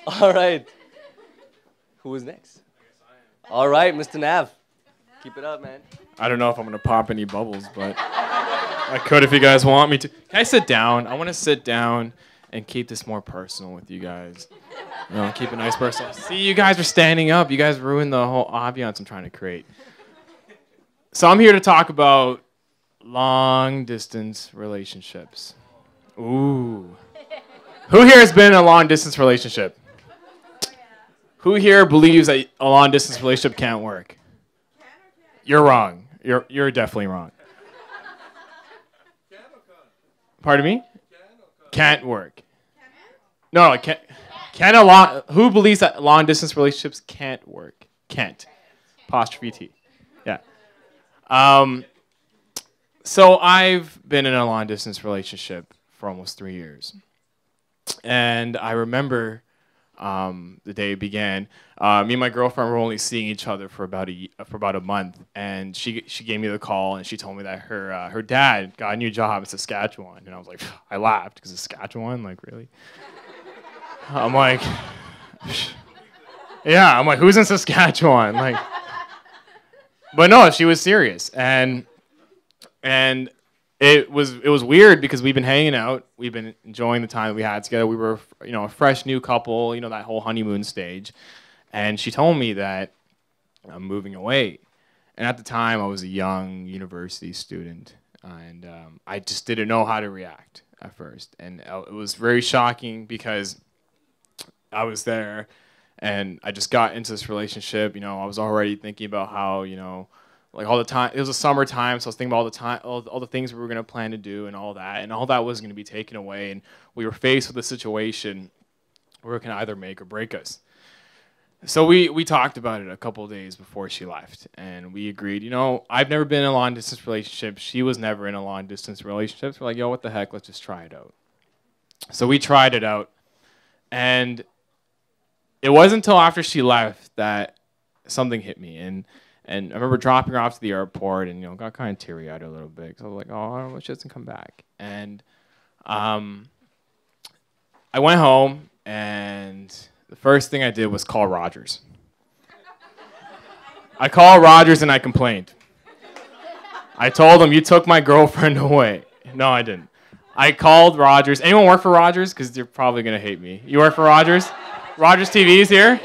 All right. Who is next? All right, Mr. Nav. Keep it up, man. I don't know if I'm gonna pop any bubbles, but I could if you guys want me to. Can I sit down? I want to sit down and keep this more personal with you guys. You know, keep it nice personal. See, you guys are standing up. You guys ruined the whole ambiance I'm trying to create. So I'm here to talk about long distance relationships. Ooh. Who here has been in a long distance relationship? Who here believes that a long distance relationship can't work? You're wrong. You're definitely wrong. Pardon me? Can't work. No, can't. Who believes that long distance relationships can't work? Can't. Apostrophe T. Yeah. So I've been in a long distance relationship for almost 3 years. And I remember the day it began. Me and my girlfriend were only seeing each other for about a month, and she gave me the call and she told me that her dad got a new job in Saskatchewan, and I was like, I laughed because Saskatchewan, like really? I'm like, yeah, I'm like, who's in Saskatchewan? Like, but no, she was serious, and it was weird because we've been hanging out, we've been enjoying the time that we had together. We were, a fresh new couple, that whole honeymoon stage. And she told me that I'm moving away. And at the time, I was a young university student, and I just didn't know how to react at first. And it was very shocking because I was there, and I just got into this relationship. I was already thinking about how, like all the time, it was a summertime, so I was thinking about all the things we were going to plan to do and all that was going to be taken away, and we were faced with a situation where it can either make or break us. So we talked about it a couple of days before she left, and we agreed, I've never been in a long-distance relationship. She was never in a long-distance relationship. So we're like, yo, what the heck, let's just try it out. So we tried it out, and it wasn't until after she left that something hit me, and I remember dropping her off to the airport and, got kind of teary-eyed a little bit. So I was like, oh, I don't know, she doesn't come back. And I went home, and the first thing I did was call Rogers. I called Rogers, and I complained. I told him, you took my girlfriend away. No, I didn't. I called Rogers. Anyone work for Rogers? Because you're probably going to hate me. You work for Rogers? Rogers TV's here?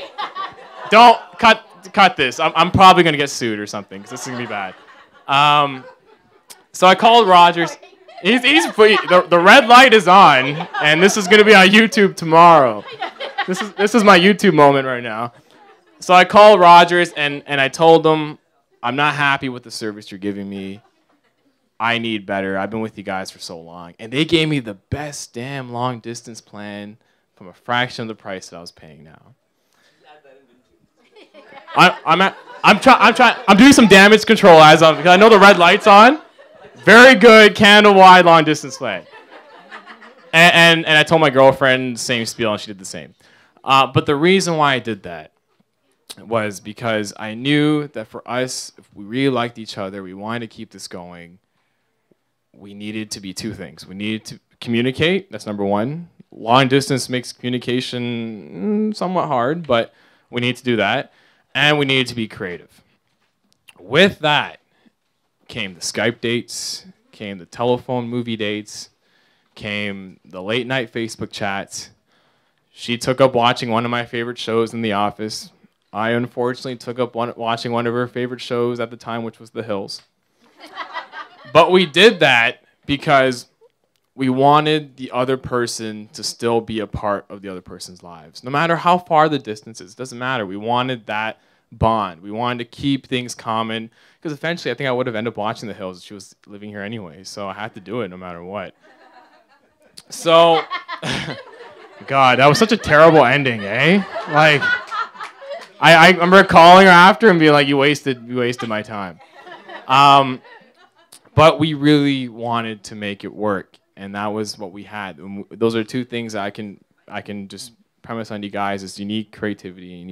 Don't cut this. I'm probably going to get sued or something because this is going to be bad. So I called Rogers. The red light is on, and this is going to be on YouTube tomorrow. This is my YouTube moment right now. So I called Rogers, and I told them, I'm not happy with the service you're giving me. I need better. I've been with you guys for so long. And they gave me the best damn long-distance plan from a fraction of the price that I was paying now. I'm doing some damage control because I know the red light's on. Very good Canada wide long distance plan. And I told my girlfriend the same spiel, and she did the same. But the reason why I did that was because I knew that for us, if we really liked each other, we wanted to keep this going, we needed to be two things. We needed to communicate. That's number one. Long distance makes communication somewhat hard, but we need to do that. And we needed to be creative. With that came the Skype dates, came the telephone movie dates, came the late night Facebook chats. She took up watching one of my favorite shows in The Office. I unfortunately took up watching one of her favorite shows at the time, which was The Hills. But we did that because we wanted the other person to still be a part of the other person's lives. No matter how far the distance is, it doesn't matter. We wanted that bond. We wanted to keep things common because eventually I think I would have ended up watching The Hills if she was living here anyway, so I had to do it no matter what. So, God, that was such a terrible ending, eh? Like, I remember calling her after and being like, you wasted my time. But we really wanted to make it work, and that was what we had. And those are two things that I can just premise on you guys: is you need creativity, and you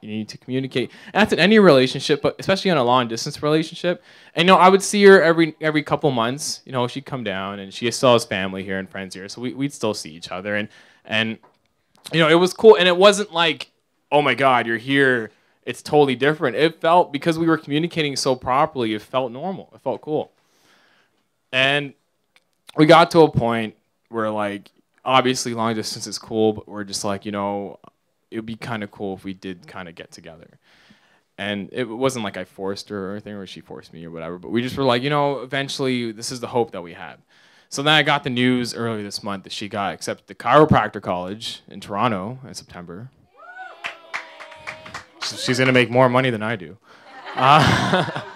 need to communicate. And that's in any relationship, but especially on a long distance relationship. And I would see her every couple months. She'd come down, and she still has family here and friends here, so we'd still see each other. And you know, it was cool. And it wasn't like, oh my God, you're here. It's totally different. It felt, because we were communicating so properly, it felt normal. It felt cool. And we got to a point where, like, obviously long distance is cool, but we're just like, you know, it would be kind of cool if we did kind of get together. And it wasn't like I forced her or anything, or she forced me or whatever, but we just were like, you know, eventually this is the hope that we had. So then I got the news earlier this month that she got accepted to chiropractor college in Toronto in September. She's gonna make more money than I do.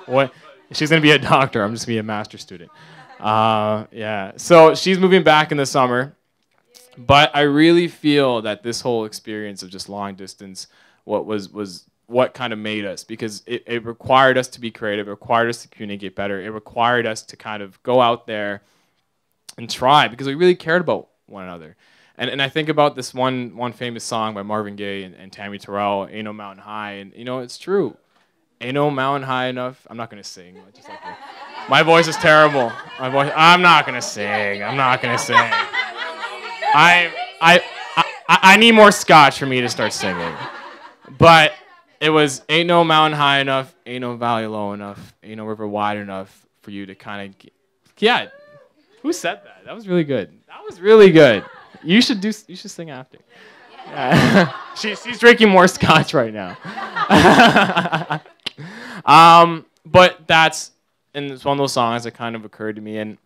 What? She's gonna be a doctor. I'm just gonna be a master's student. Yeah. So she's moving back in the summer, but I really feel that this whole experience of just long distance, was what kind of made us, because it required us to be creative. It required us to communicate better. It required us to kind of go out there and try, because we really cared about one another. And I think about this one famous song by Marvin Gaye and Tammy Terrell, Ain't No Mountain High. And, you know, it's true. Ain't no mountain high enough. I'm not going to sing. Just like my voice is terrible. I'm not going to sing. I'm not going to sing. I need more scotch for me to start singing. But it was, ain't no mountain high enough, ain't no valley low enough, ain't no river wide enough for you to kind of, yeah. Who said that? That was really good. That was really good. You should sing after. Yeah. She's drinking more scotch right now. But and it's one of those songs that kind of occurred to me, and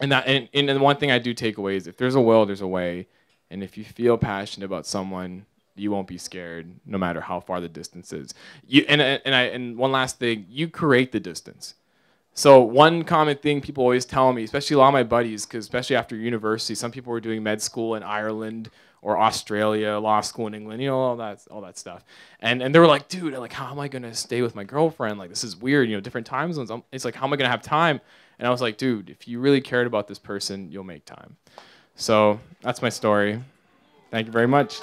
the one thing I do take away is, if there's a will, there's a way, and if you feel passionate about someone, you won't be scared, no matter how far the distance is. And one last thing, you create the distance. So one common thing people always tell me, especially a lot of my buddies, because especially after university, some people were doing med school in Ireland or Australia, law school in England, you know, all that stuff. And they were like, dude, like, how am I gonna stay with my girlfriend? Like, this is weird, you know, different time zones. It's like, how am I gonna have time? And I was like, dude, if you really cared about this person, you'll make time. So that's my story. Thank you very much.